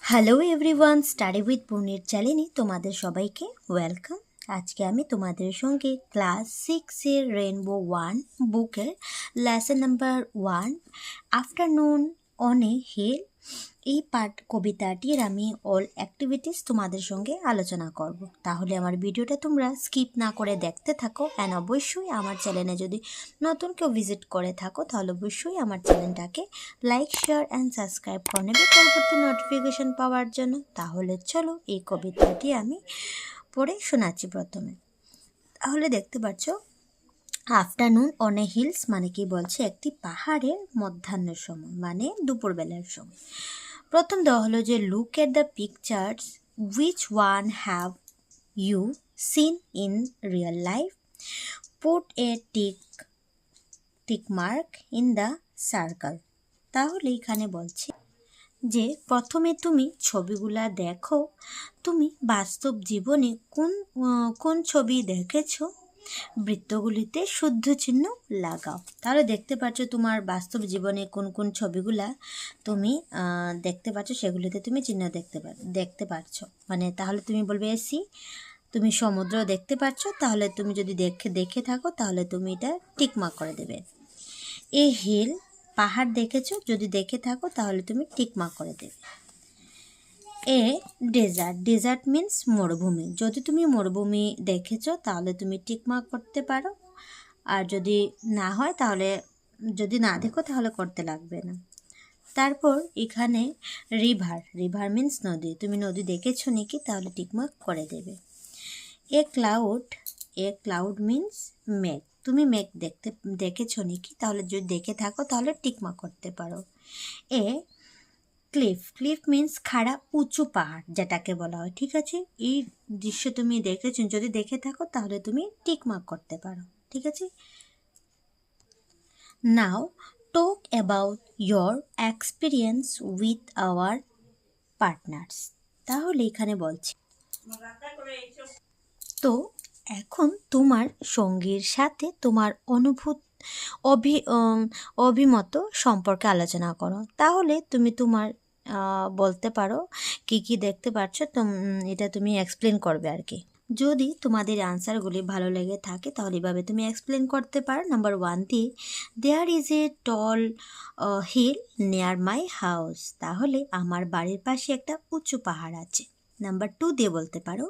Hello everyone, study with পূর্ণির চ্যানেলে তোমাদের সবাইকে ওয়েলকাম। আজকে আমি তোমাদের সঙ্গে ক্লাস 6-এর রেইনবো 1 বুকের lesson number 1 afternoon on a hill এই কবিতাটির আমি অল অ্যাক্টিভিটিস তোমাদের সঙ্গে আলোচনা করব। তাহলে আমার ভিডিওটা তোমরা স্কিপ না করে দেখতে থাকো। অ্যান্ড অবশ্যই আমার চ্যানেলে যদি নতুন কেউ ভিজিট করে থাকো তাহলে অবশ্যই আমার চ্যানেলটাকে লাইক, শেয়ার অ্যান্ড সাবস্ক্রাইব করে নেবে পরবর্তী নোটিফিকেশন পাওয়ার জন্য। তাহলে চলো এই কবিতাটি আমি পড়ে শোনাচ্ছি প্রথমে। তাহলে দেখতে পাচ্ছ, আফটারনুন অন এ হিলস মানে কি বলছে, একটি পাহাড়ের মধ্যাহ্নের সময় মানে দুপুরবেলার সময়। প্রথম দেওয়া হলো যে look at the pictures, which one have you seen in real life, put a tick mark in the circle. তাহলে এখানে বলছে যে প্রথমে তুমি ছবিগুলা দেখো, তুমি বাস্তব জীবনে কোন ছবি দেখেছো, বৃত্তগুলিতে শুদ্ধ চিহ্ন লাগাও। তাহলে দেখতে পাচ্ছ তোমার বাস্তব জীবনে কোন কোন ছবিগুলা তুমি দেখতে পাচ্ছ, সেগুলিতে তুমি চিহ্ন দেখতে পাচ্ছ। মানে তাহলে তুমি বলবে এসি, তুমি সমুদ্র দেখতে পাচ্ছ, তাহলে তুমি যদি দেখে থাকো তাহলে তুমি এটা টিকমার্ক করে দেবে। এ হিল, পাহাড় দেখেছো, যদি দেখে থাকো তাহলে তুমি টিকমার্ক করে দেবে। এ ডেজার্ট মিন্স মরুভূমি, যদি তুমি মরুভূমি দেখেছো তাহলে তুমি টিকমার্ক করতে পারো, আর যদি না হয় তাহলে, যদি না দেখো তাহলে করতে লাগবে না। তারপর এখানে রিভার মিন্স নদী, তুমি নদী দেখেছো নাকি তাহলে টিকমার্ক করে দেবে। এ ক্লাউড মিন্স মেঘ, তুমি মেঘ দেখেছো নাকি তাহলে যদি দেখে থাকো তাহলে টিকমার্ক করতে পারো। এ ক্লিফ মিন্স খাড়া উঁচু পাহাড় যেটাকে বলা হয়, ঠিক আছে। এই দৃশ্য তুমি দেখেছো, যদি দেখে থাকো তাহলে তুমি টিকমার্ক করতে পারো, ঠিক আছে। Now talk about your experience with our partners. তাহলে এখানে বলছি, তো এখন তোমার সঙ্গীর সাথে তোমার অভিমত সম্পর্কে আলোচনা করো। তাহলে তুমি তোমার বলতে পারো কি কি দেখতে পাচ্ছ, এটা তুমি এক্সপ্লেন করবে আর কি। যদি তোমাদের আনসারগুলি ভালো লেগে থাকে তাহলে এভাবে তুমি এক্সপ্লেন করতে পারো। নাম্বার 1 দিয়ে, there is a tall hill near my house, তাহলে আমার বাড়ির পাশে একটা উঁচু পাহাড় আছে। নাম্বার 2 দিয়ে বলতে পারো,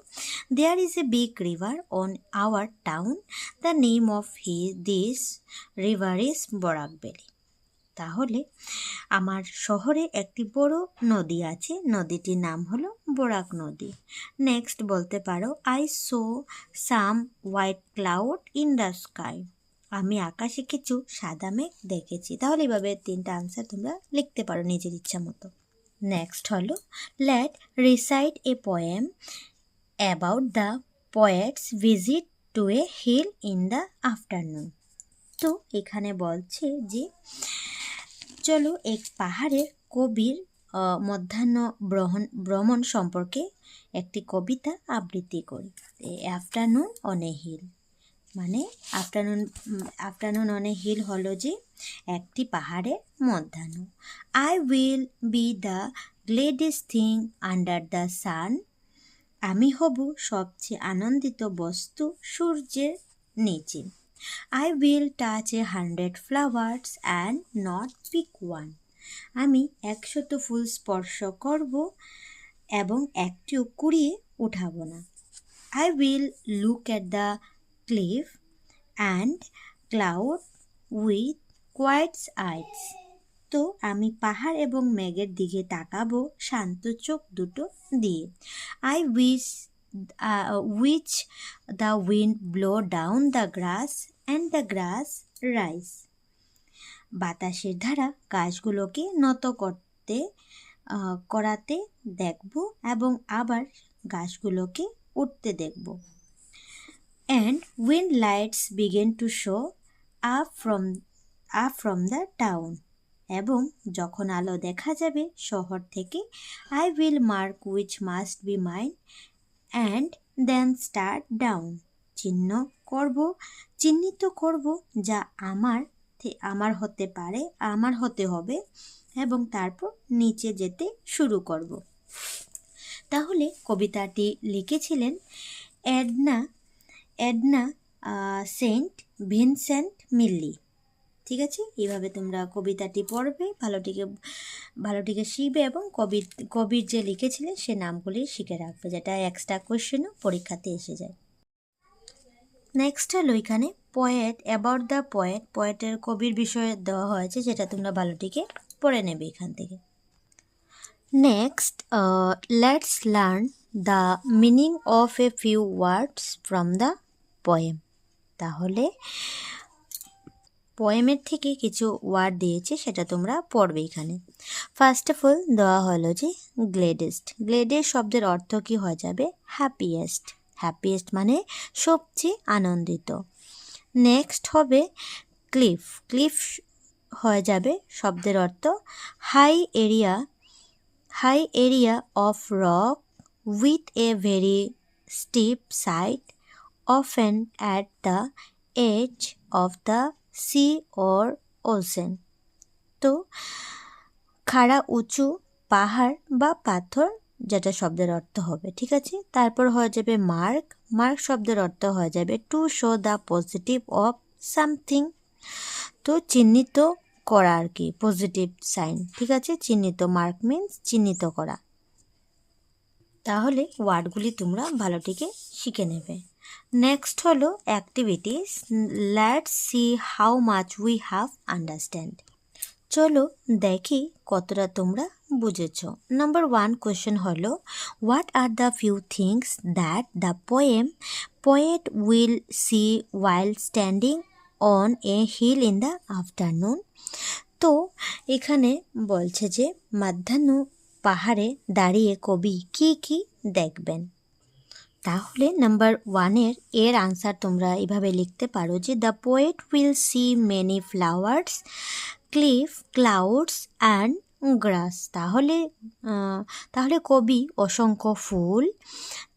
there is a big river on our town, the name of this river is Barak valley, তাহলে আমার শহরে একটি বড় নদী আছে, নদীটির নাম হলো বরাক নদী। নেক্সট বলতে পারো, I so some white cloud in the sky, আমি আকাশে কিছু সাদা মেঘ দেখেছি। তাহলে এভাবে 3টা আনসার তোমরা লিখতে পারো নিজের ইচ্ছা মতো। নেক্সট হলো, let recite a poem about the poet's visit to a hill in the afternoon. তো এখানে বলছে যে চলো এক পাহাড়ের কবির মধ্যাহ্ন ভ্রমণ সম্পর্কে একটি কবিতা আবৃত্তি করি। আফটারনুন অন এ হিল মানে আফটারনুন অন এ হিল হলো যে একটি পাহাড়ের মধ্যাহ্ন। I will be the gladdest thing under the sun, আমি হব সবচেয়ে আনন্দিত বস্তু সূর্যের নিচে। I will touch 100 flowers and not pick one, আমি 100 ফুল স্পর্শ করব এবং একটিও কুড়িয়ে উঠাবো না। I will look at the cliff and cloud with quiet eyes, তো আমি পাহাড় এবং মেঘের দিকে তাকাবো শান্ত চোখ দুটো দিয়ে। I wish which the wind blow down the grass and the grass rise, বাতাসের ধারা গাছগুলোকে নত করাতে দেখব এবং আবার গাছগুলোকে উঠতে দেখব। And when lights begin to show up from the town, এবং যখন আলো দেখা যাবে শহর থেকে, I will mark which must be mine and then start down, চিহ্নিত করব যা আমার হতে পারে, আমার হতে হবে এবং তারপর নিচে যেতে শুরু করব। তাহলে কবিতাটি লিখেছিলেন Edna Edna Saint Vincent Millay. ঠিক আছে, এইভাবে তোমরা কবিতাটি পড়বে, ভালোটিকে শিখবে এবং কবির যে লিখেছিলেন সে নামগুলি শিখে রাখবে, যেটা এক্সট্রা কোয়েশ্চেনও পরীক্ষাতে এসে যায়। নেক্সট হলো এখানে পোয়েট, অ্যাবাউট দ্য পোয়েট, পোয়েটের কবির বিষয়ে দেওয়া হয়েছে, যেটা তোমরা ভালোটিকে পড়ে নেবে এখান থেকে। Next let's learn the meaning of a few words from the poem. তাহলে পোয়েমের থেকে কিছু ওয়ার্ড দিয়েছে, সেটা তোমরা পড়বে এখানে। ফার্স্ট অফ অল দেওয়া হলো যে গ্লেডেস্ট। গ্লেডেস্ট শব্দের অর্থ কি হয়ে যাবে? হ্যাপিয়েস্ট। হ্যাপিয়েস্ট মানে সবচেয়ে আনন্দিত। নেক্সট হবে ক্লিফ। ক্লিফ হয়ে যাবে শব্দের অর্থ high area of rock with a very steep side often at the edge of the sea or ocean. তো খাড়া উঁচু পাহাড় বা পাথর, যেটা শব্দের অর্থ হবে। ঠিক আছে, তারপর হয়ে যাবে মার্ক। মার্ক শব্দের অর্থ হয়ে যাবে to show the positive of something. তো চিহ্নিত করা আর কি, পজিটিভ সাইন। ঠিক আছে, চিহ্নিত, মার্ক মিন্স চিহ্নিত করা। তাহলে ওয়ার্ডগুলি তোমরা ভালোটিকে শিখে নেবে। নেক্সট হলো activities. Let's see how much we have understand. চলো দেখি কতটা তোমরা বুঝেছো। নাম্বার 1 কোয়েশ্চেন হলো what are the few things that the poet will see while standing on a hill in the afternoon. তো এখানে বলছে যে মাধ্যাহ্ন পাহাড়ে দাঁড়িয়ে কবি কি কি দেখবেন। তাহলে নাম্বার 1 এর আনসার তোমরা এভাবে লিখতে পারো যে the poet will C many flowers, cliff, clouds and grass. তাহলে কবি অসংখ্য ফুল,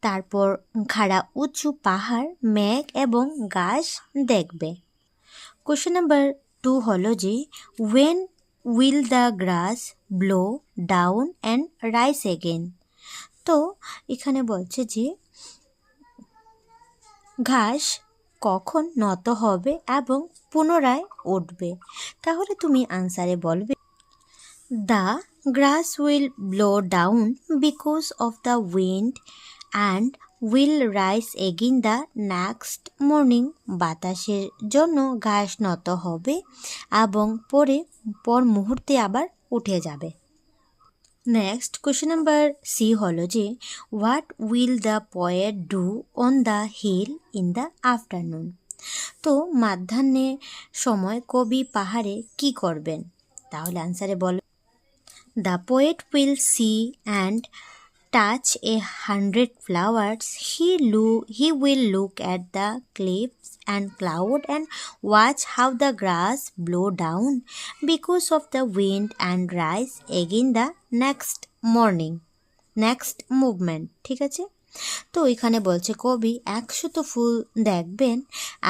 তারপর খাড়া উঁচু পাহাড়, মেঘ এবং গাছ দেখবে। কোশ্চেন নাম্বার 2 হলো যে when will the grass blow down and rise again. তো এখানে বলছে যে ঘাস কখন নত হবে এবং পুনরায় উঠবে। তাহলে তুমি আনসারে বলবে the grass will blow down because of the wind and will rise again the next morning. বাতাসের জন্য ঘাস নত হবে এবং পর মুহূর্তে আবার উঠে যাবে। নেক্সট কোয়েশ্চেন নাম্বার সি হলো যে what will the poet do on the hill in the afternoon. তো মাধ্যাহ্নের সময় কবি পাহাড়ে কি করবেন। তাহলে আনসারে বলো the poet will C and touch 100 flowers. He will look at the cliffs and cloud and watch how the grass blow down because of the wind and rise again the next movement. ঠিক আছে, তো এখানে বলছে কবি 100 ফুল দেখবেন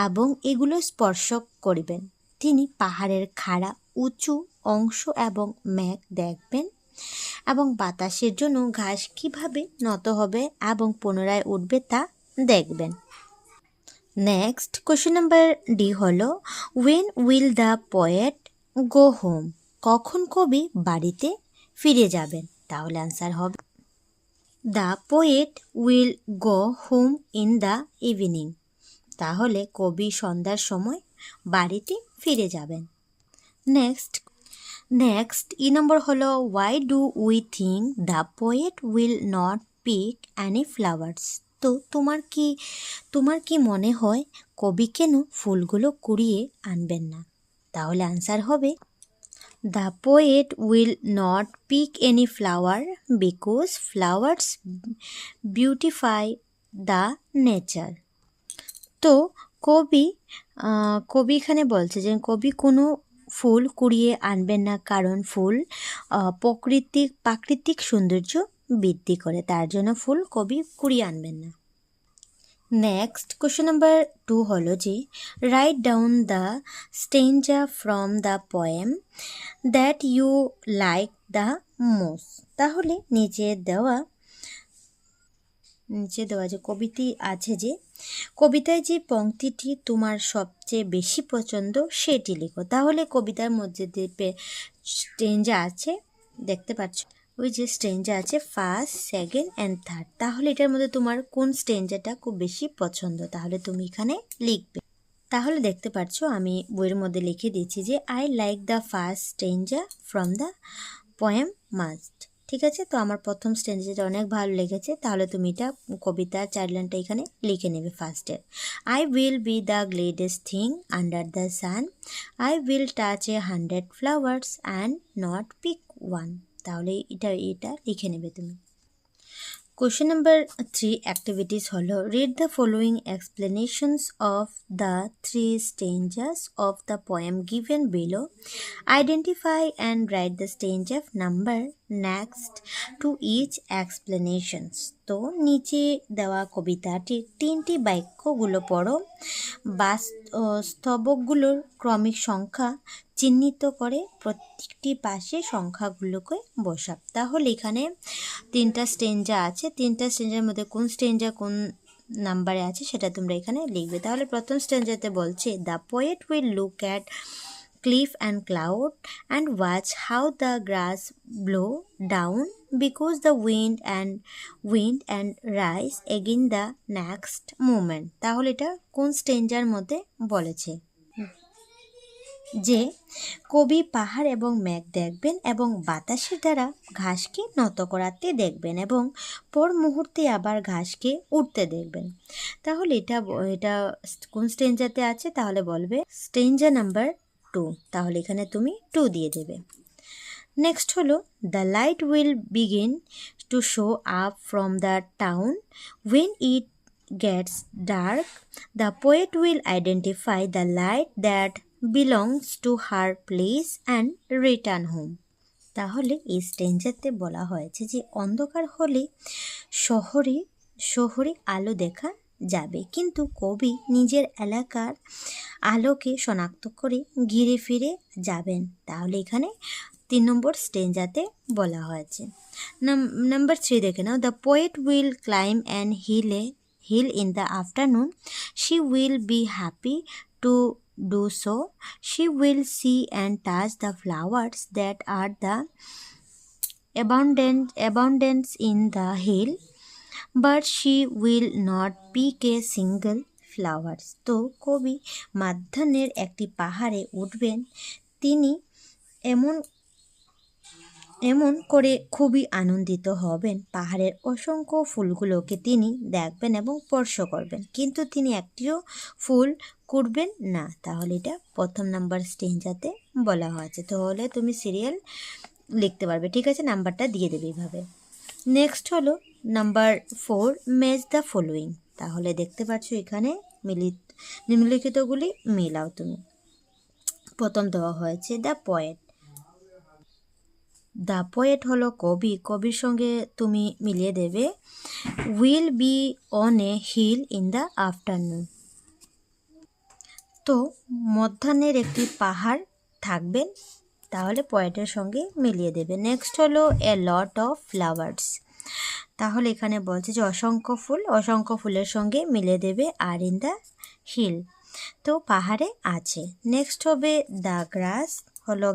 এবং এগুলো স্পর্শ করিবেন। তিনি পাহাড়ের খাড়া উঁচু অংশ এবং মেঘ দেখবেন এবং বাতাসের জন্য ঘাস কিভাবে নত হবে এবং পুনরায় উঠবে তা দেখবেন। নেক্সট কোয়েশ্চেন নাম্বার ডি হলো when will the poet go home. কখন কবি বাড়িতে ফিরে যাবেন। তাহলে আনসার হবে the poet will go home in the evening. তাহলে কবি সন্ধ্যার সময় বাড়িতে ফিরে যাবেন। নেক্সট ই নম্বর হলো why do we think the poet will not pick any flowers. তো তোমার কি মনে হয় কবি কেন ফুলগুলো কুড়িয়ে আনবেন না। তাহলে আনসার হবে the poet will not pick any flower because flowers beautify the nature. তো কবি এখানে বলছে যে কবি কোনো ফুল কুড়িয়ে আনবেন না, কারণ ফুল প্রাকৃতিক সৌন্দর্য বৃদ্ধি করে, তার জন্য ফুল কবি কুড়িয়ে আনবেন না। নেক্সট কোয়েশ্চেন নাম্বার 2 হলো যে write down the stanza from the poem that you like the most. তাহলে নিচে দেওয়া নিচে দেওয়া যে আছে যে কবিতায় যে পংক্তিটি তোমার সবচেয়ে বেশি পছন্দ সেটি লিখো। তাহলে কবিতার মধ্যে যে স্ট্রেঞ্জা আছে দেখতে পাচ্ছ, ওই যে স্ট্রেঞ্জা আছে ফার্স্ট, সেকেন্ড অ্যান্ড থার্ড। তাহলে এটার মধ্যে তোমার কোন স্ট্রেঞ্জাটা খুব বেশি পছন্দ, তাহলে তুমি এখানে লিখবে। তাহলে দেখতে পাচ্ছ আমি বইয়ের মধ্যে লিখে দিয়েছি যে I like the first stanza from the poem most. ঠিক আছে, তো আমার প্রথম স্ট্রেঞ্জাটা অনেক ভালো লেগেছে। তাহলে তুমি এটা কবিতার 4 লাইনটা এখানে লিখে নেবে। ফার্স্টের I will be the gladdest thing under the sun, I will touch 100 flowers and not pick one. তাহলে এটা লিখে নেবে তুমি। Question number 3 activities হলো read the following explanations of the 3 stanzas of the poem given below. Identify and write the stanza number next to each explanations. তো নিচে দেওয়া কবিতাটির 3টি বাক্যগুলো পড়ো। স্তবকগুলোর ক্রমিক সংখ্যা চিহ্নিত করে প্রত্যেকটি পাশে সংখ্যাগুলোকে বসাও। তাহলে এখানে 3টা স্টেঞ্জা আছে, 3টা স্টেঞ্জার মধ্যে কোন স্টেঞ্জা কোন নাম্বারে আছে সেটা তোমরা এখানে লিখবে। তাহলে প্রথম স্টেঞ্জাতে বলছে the poet will look at cliff and cloud and watch how the grass blow down because the wind and rise again the next moment. তাহলে এটা কোন স্টেঞ্জার মধ্যে বলেছে যে কবি পাহাড় এবং মেঘ দেখবেন এবং বাতাসের দ্বারা ঘাসকে নত করাতে দেখবেন এবং পর মুহূর্তে আবার ঘাসকে উঠতে দেখবেন। তাহলে এটা কোন স্টেঞ্জাতে আছে, তাহলে বলবে স্টেঞ্জা নাম্বার 2। তাহলে এখানে তুমি 2 দিয়ে দেবে। নেক্সট হলো the light will begin to show up from the town when it gets dark, the poet will identify the light that belongs to her place and return home. তাহলে এই স্টেঞ্জাতে বলা হয়েছে যে অন্ধকার হলে শহরে আলো দেখা যাবে, কিন্তু কবি নিজের এলাকার আলোকে শনাক্ত করে ঘিরে ফিরে যাবেন। তাহলে এখানে 3 নম্বর স্টেঞ্জাতে বলা হয়েছে। নাম্বার 3 দেখে নাও the poet will climb and hill in the afternoon, she will be happy to do so, she will see and touch the flowers that are the abundance in the hill, but she will not pick a single flowers. তো কবি মাধ্যাহ্নের একটি পাহাড়ে উঠবেন, তিনি এমন করে খুবই আনন্দিত হবেন, পাহাড়ের অসংখ্য ফুলগুলোকে তিনি দেখবেন এবং স্পর্শ করবেন, কিন্তু তিনি একটিও ফুল কুড়বেন না। তাহলে এটা প্রথম নাম্বার স্টেঞ্জাতে বলা হয়েছে। তাহলে তুমি সিরিয়াল লিখতে পারবে। ঠিক আছে, নাম্বারটা দিয়ে দেবে এইভাবে। নেক্সট হলো নাম্বার 4 ম্যাচ দ্য ফলোয়িং। তাহলে দেখতে পাচ্ছ এখানে নিম্নলিখিতগুলি মিলাও তুমি। প্রথম দেওয়া হয়েছে দ্য পোয়েট। দ্য পোয়েট হলো কবির সঙ্গে তুমি মিলিয়ে দেবে will be on a hill in the afternoon. তো মধ্যাহ্নের একটি পাহাড় থাকবেন, তাহলে পোয়েটের সঙ্গে মিলিয়ে দেবে। নেক্সট হলো এ লট অফ ফ্লাওয়ার্স। তাহলে এখানে বলছে যে অসংখ্য ফুলের সঙ্গে মিলিয়ে দেবে আর ইন দ্য হিল, তো পাহাড়ে আছে। নেক্সট হবে দ্য গ্রাস হলো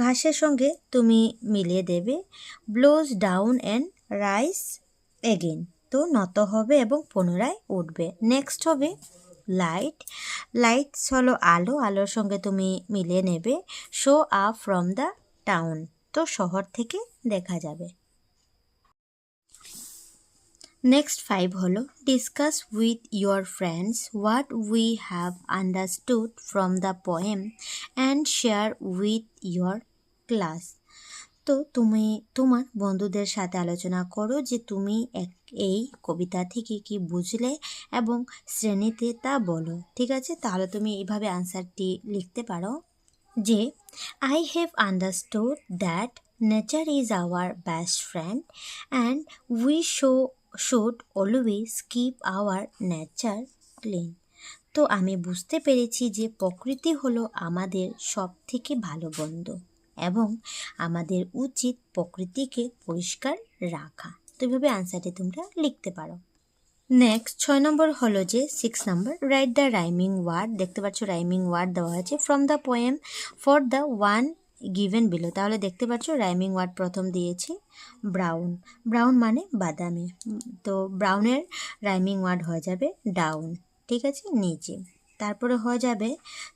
ঘাসের সঙ্গে তুমি মিলিয়ে দেবে blows down and rise again, তো নত হবে এবং পুনরায় উঠবে। নেক্সট হবে লাইটস হলো আলোর সঙ্গে তুমি মিলিয়ে নেবে show up from the town, তো শহর থেকে দেখা যাবে। নেক্সট 5 হলো discuss with your friends what we have understood from the poem and share with your class. তো তুমি তোমার বন্ধুদের সাথে আলোচনা করো যে তুমি এই কবিতা থেকে কি বুঝলে এবং শ্রেণীতে তা বলো। ঠিক আছে, তাহলে তুমি এইভাবে আনসারটি লিখতে পারো যে I have understood that nature is our best friend and we should always keep our nature clean. তো আমি বুঝতে পেরেছি যে প্রকৃতি হলো আমাদের সব থেকে ভালো বন্ধু এবং আমাদের উচিত প্রকৃতিকে পরিষ্কার রাখা। তো এইভাবে আনসারটি তোমরা লিখতে পারো। নেক্সট 6 নম্বর হলো যে 6 নম্বর, রাইট দ্য রাইমিং ওয়ার্ড। দেখতে পাচ্ছ রাইমিং ওয়ার্ড দেওয়া আছে from the poem for the one given below. তাহলে দেখতে পাচ্ছ রাইমিং ওয়ার্ড প্রথম দিয়েছি ব্রাউন। ব্রাউন মানে বাদামি, তো ব্রাউনের রাইমিং ওয়ার্ড হয়ে যাবে ডাউন, ঠিক আছে, নিচে। তারপরে হয়ে যাবে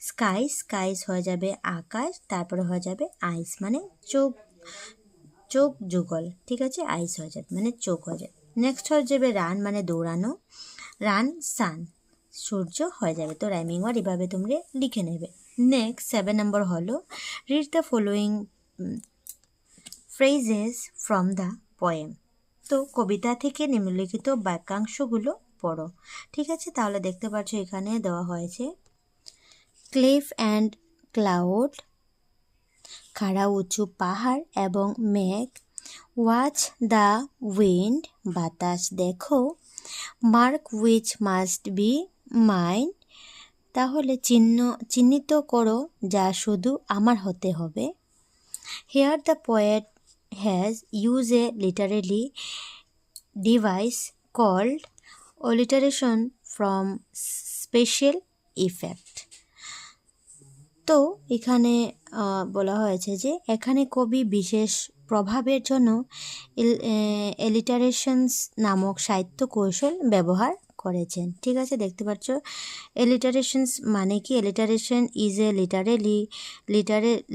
স্কাই, স্কাইস হয়ে যাবে আকাশ। তারপরে হয়ে যাবে আইস মানে চোখ, চোখ যুগল, ঠিক আছে, আইস হয়ে যাবে মানে চোখ হয়ে যাবে। নেক্সট হয়ে যাবে রান মানে দৌড়ানো, রান সান সূর্য হয়ে যাবে। তো রাইমিং ওয়ার্ড এভাবে তোমরা লিখে নেবে। নেক্সট 7 নম্বর হলো read the following phrases from the poem. তো কবিতা থেকে নিম্নলিখিত বাক্যাংশগুলো পড়ো, ঠিক আছে। তাহলে দেখতে পাচ্ছ এখানে দেওয়া হয়েছে ক্লিফ অ্যান্ড ক্লাউড, খাড়া উঁচু পাহাড় এবং মেঘ, ওয়াচ দ্য উইন্ড বাতাস দেখো, mark which must be mine তাহলে চিহ্নিত করো যা শুধু আমার হতে হবে। Here the poet has use a literary device called alliteration from special effect. তো এখানে বলা হয়েছে যে এখানে কবি বিশেষ প্রভাবের জন্য এলিটারেশনস নামক সাহিত্য কৌশল ব্যবহার করেছেন, ঠিক আছে। দেখতে পাচ্ছ এলিটারেশনস মানে কি, alliteration is a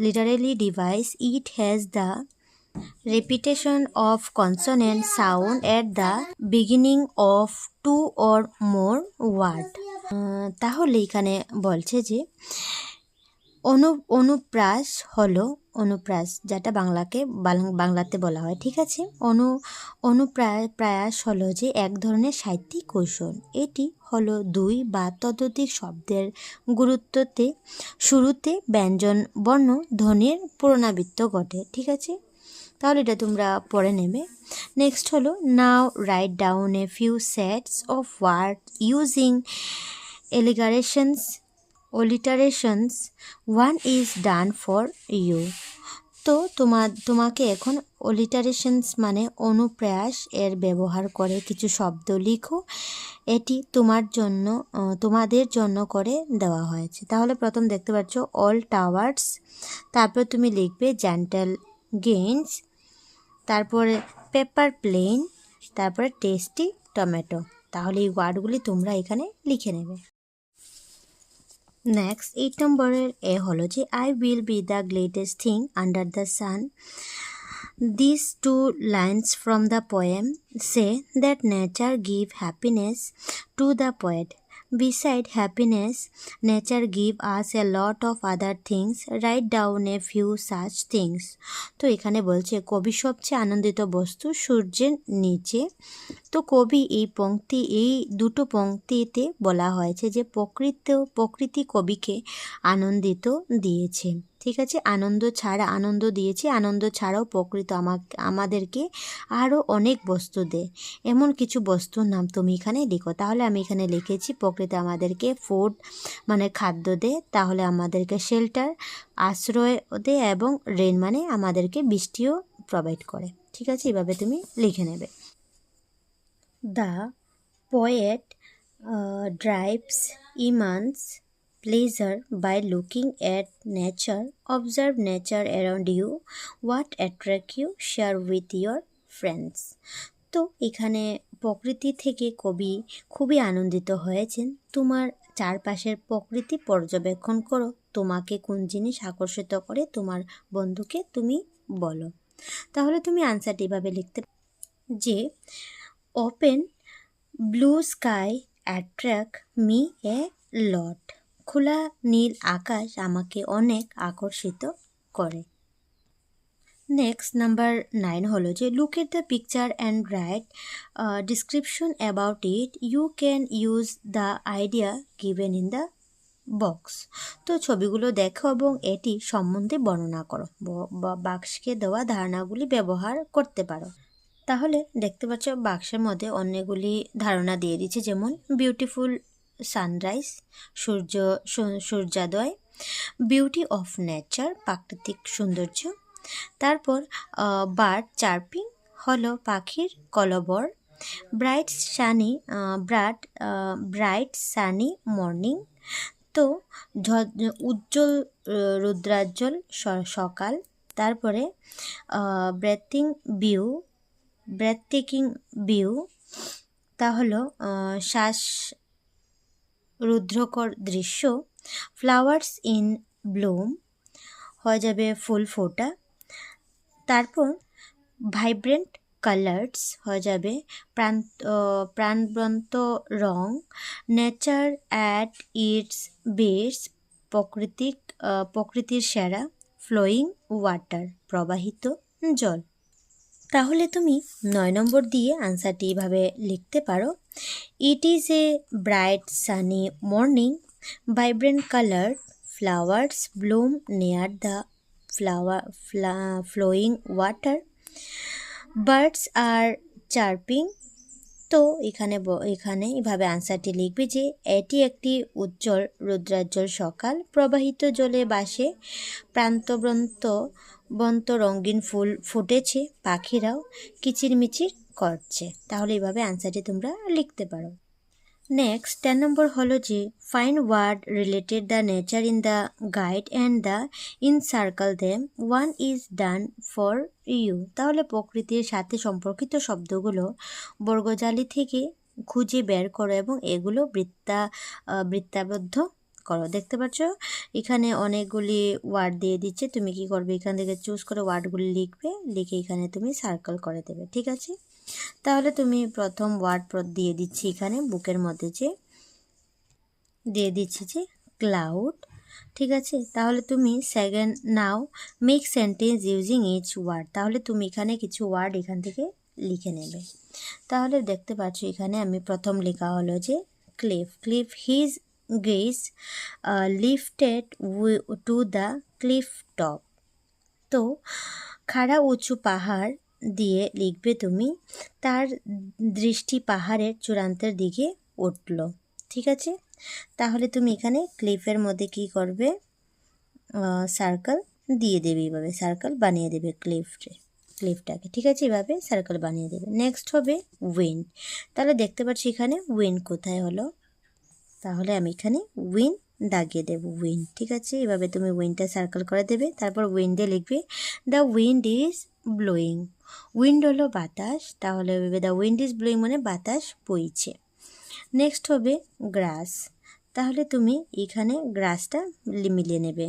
literary device, it has the repetition of consonant sound at the beginning of two or more word। তাহলে এখানে বলছে যে অনুপ্রাস হলো, অনুপ্রাস যেটা বাংলাতে বলা হয়, ঠিক আছে। অনুপ্রাস হলো যে এক ধরনের সাহিত্যিক কৌশল। এটি হলো দুই বা ততোধিক শব্দের গুরুত্বতে শুরুতে ব্যঞ্জন বর্ণ ধ্বনির পুনরাবৃত্তি ঘটে, ঠিক আছে। তাহলে এটা তোমরা পড়ে নেবে। নেক্সট হলো now write down a few sets of word using alliterations, one is done for you. তো তোমাকে এখন অলিটারেশনস মানে অনুপ্রাস এর ব্যবহার করে কিছু শব্দ লিখো, এটি তোমাদের জন্য করে দেওয়া হয়েছে। তাহলে প্রথম দেখতে পাচ্ছ অল টাওয়ার্স, তারপর তুমি লিখবে জেন্টাল গেইনস, তারপরে পেপার প্লেন, তারপরে টেস্টি টমেটো। তাহলে এই ওয়ার্ডগুলি তোমরা এখানে লিখে নেবে। নেক্সট 8 নম্বরের এ হলো যে I will be the greatest thing under the San. These two lines from the poem say that nature gives happiness to the poet. Beside happiness, nature gives us a lot of other things. Write down a few such things. তো এখানে বলছে কবি সবচেয়ে আনন্দিত বস্তু সূর্যের নিচে। তো কবি এই দুটো পংক্তিতে বলা হয়েছে যে প্রকৃতি কবিকে আনন্দিত দিয়েছে, ঠিক আছে। আনন্দ দিয়েছে, আনন্দ ছাড়াও প্রকৃতি আমাদেরকে আরও অনেক বস্তু দেয়। এমন কিছু বস্তুর নাম তুমি এখানে লিখো। তাহলে আমি এখানে লিখেছি প্রকৃতি আমাদেরকে ফুড মানে খাদ্য দেয়, তাহলে আমাদেরকে শেল্টার আশ্রয় দেয়, এবং রেন মানে আমাদেরকে বৃষ্টিও প্রোভাইড করে, ঠিক আছে। এভাবে তুমি লিখে নেবে। The poet drives immense pleasure by looking at nature. Observe nature around you. What attracts you? Share with your friends. তো এখানে প্রকৃতি থেকে কবি খুবই আনন্দিত হয়েছেন। তোমার চারপাশের প্রকৃতি পর্যবেক্ষণ করো, তোমাকে কোন জিনিস আকর্ষিত করে তোমার বন্ধুকে তুমি বলো। তাহলে তুমি আনসারটি এভাবে লিখতে যে open blue sky attract me a lot. খোলা নীল আকাশ আমাকে অনেক আকর্ষিত করে। নেক্সট নাম্বার 9 হলো যে look at the picture and write description about it. You can use the idea given in the box. তো ছবিগুলো দেখো এবং এটি সম্বন্ধে বর্ণনা করো, বাক্সকে দেওয়া ধারণাগুলি ব্যবহার করতে পারো। তাহলে দেখতে পাচ্ছ বাক্সের মধ্যে অনেকগুলি ধারণা দিয়ে দিচ্ছে, যেমন বিউটিফুল সানরাইজ সূর্যোদয়, বিউটি অফ নেচার প্রাকৃতিক সৌন্দর্য, তারপর বার্ড চার্পিং হলো পাখির কলবর। Bright sunny morning. তো উজ্জ্বল রুদ্রাজ্জ্বল সকাল। তারপরে ব্রেথটেকিং ভিউ তা হলো রুদ্রকর দৃশ্য। ফ্লাওয়ার্স ইন ব্লুম হয়ে যাবে ফুল ফোটা। তারপর ভাইব্রেন্ট কালার্স হয়ে যাবে প্রাণবন্ত রং। নেচার অ্যাট ইটস বেস্ট প্রকৃতির সেরা। ফ্লোয়িং ওয়াটার প্রবাহিত জল। তাহলে তুমি 9 নম্বর দিয়ে আনসারটি এভাবে লিখতে পারো। It is a bright sunny morning, vibrant colour, flowers Bloom near the flowing water, birds R chirping. তো এখানে এভাবে আনসারটি লিখবে যে এটি একটি উজ্জ্বল রুদ্রাজ্জ্বল সকাল, প্রবাহিত জলে বাসে প্রান্তবন্ত রঙিন ফুল ফুটেছে, পাখিরাও কিচিরমিচির করছে। তাহলে এইভাবে আনসারটি তোমরা লিখতে পারো। নেক্সট 10 নম্বর হলো যে find word related the nature in the guide and the encircle them, one is done for you. তাহলে প্রকৃতির সাথে সম্পর্কিত শব্দগুলো বর্গজালি থেকে খুঁজে বের করো এবং এগুলো বৃত্তাবদ্ধ করো। দেখতে পাচ্ছ এখানে অনেকগুলি ওয়ার্ড দিয়ে দিচ্ছে, তুমি কি করবে এখান থেকে চুজ করে ওয়ার্ডগুলি লিখবে, লিখে এখানে তুমি সার্কেল করে দেবে। ঠিক আছে, তাহলে তুমি প্রথম ওয়ার্ড দিয়ে দিচ্ছি এখানে বুকের মধ্যে যে দিয়ে দিচ্ছি যে ক্লাউড। ঠিক আছে, তাহলে তুমি second now make sentence using each word. তাহলে তুমি এখানে কিছু ওয়ার্ড এখান থেকে লিখে নেবে। তাহলে দেখতে পাচ্ছ এখানে আমি প্রথম লেখা হলো যে cliff his gauge lifted to the cliff top. তো খাড়া উঁচু পাহাড় দিয়ে লিখবে তুমি, তার দৃষ্টি পাহাড়ের চূড়ান্তের দিকে উঠল। ঠিক আছে, তাহলে তুমি এখানে ক্লিফের মধ্যে কি করবে, সার্কেল দিয়ে দেবে, এইভাবে সার্কেল বানিয়ে দেবে ক্লিফটাকে। ঠিক আছে, এভাবে সার্কেল বানিয়ে দেবে। নেক্সট হবে উইন্ড। তাহলে দেখতে পাচ্ছি এখানে উইন্ড কোথায় হলো, তাহলে আমি এখানে উইন্ড দাগিয়ে দেব, উইন্ড। ঠিক আছে, এভাবে তুমি উইন্ডটা সার্কেল করে দেবে। তারপর উইন্ডে লিখবে the wind is blowing. Wind হলো বাতাস, তাহলে দ্য উইন্ড ইজ ব্লোয়িং মানে বাতাস বইছে। নেক্সট হবে গ্রাস। তাহলে তুমি এখানে গ্রাসটা মিলিয়ে নেবে,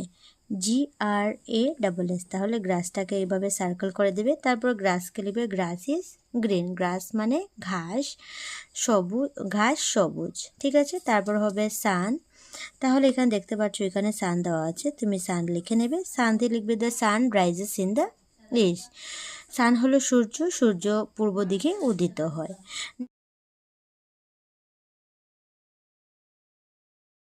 GRASS। তাহলে গ্রাসটাকে এইভাবে সার্কেল করে দেবে। তারপর গ্রাসকে লিখবে গ্রাস ইজ গ্রিন। গ্রাস মানে ঘাস সবুজ। ঠিক আছে, তারপর হবে সান। তাহলে এখানে দেখতে পাচ্ছ এখানে সান দেওয়া আছে, তুমি সান লিখে নেবে। সান দিয়ে লিখবে the sun rises in the east. Sun হলো সূর্য পূর্ব দিকে উদিত হয়।